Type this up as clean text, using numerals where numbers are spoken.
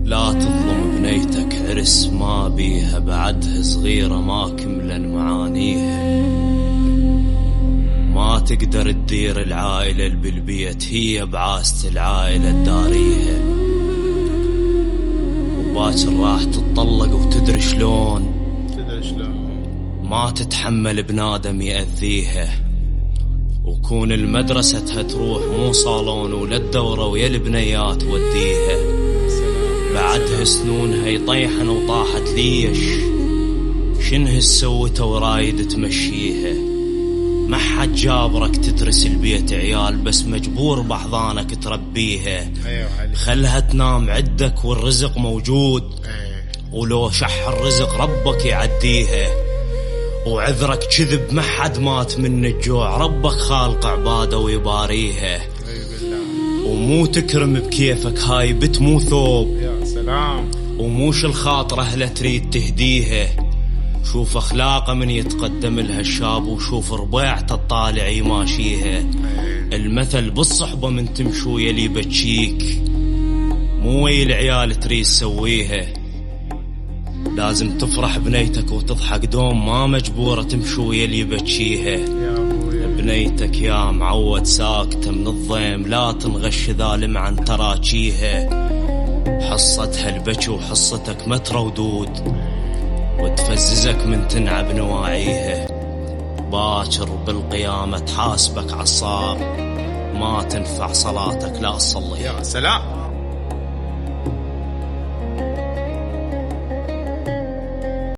لا تظلم بنيتك، عرس ما بيها بعدها صغيرة ما كملن معانيها. ما تقدر تدير العائلة بالبيت، هي بعاسة العائلة تداريها. وباكر راح تتطلق وتدري شلون ما تتحمل بنادم يأذيها. وكون المدرسة تروح مو صالون ولا الدورة ويا البنيات وديها. بعدها سنونها يطيحن وطاحت ليش شنه سوته ورايد تمشيها. ما حد جابرك تترس البيت عيال، بس مجبور بحضانك تربيها. خلها تنام عدك والرزق موجود، ولو شح الرزق ربك يعديها. وعذرك كذب ما حد مات من الجوع، ربك خالق عباده ويباريها. ومو تكرم بكيفك، هاي بت مو ثوب يا سلام. وموش الخاطر اهله تريد تهديها. شوف اخلاقه من يتقدم لها الشاب، وشوف ربيعته الطالع يماشيها. المثل بالصحبة من تمشو يلي بتشيك، مو ويا العيال تريد سويها. لازم تفرح بنيتك وتضحك دوم، ما مجبورة تمشو يلي بتشيها. بنيتك يا معود ساكتة من الضيم، لا تنغش ظالم عن تراجيها. حصتها البكي وحصتك متر ودود، وتفززك من تنعب نواعيها. باكر بالقيامة تحاسبك عصاب، ما تنفع صلاتك لا تصليها. يا سلام.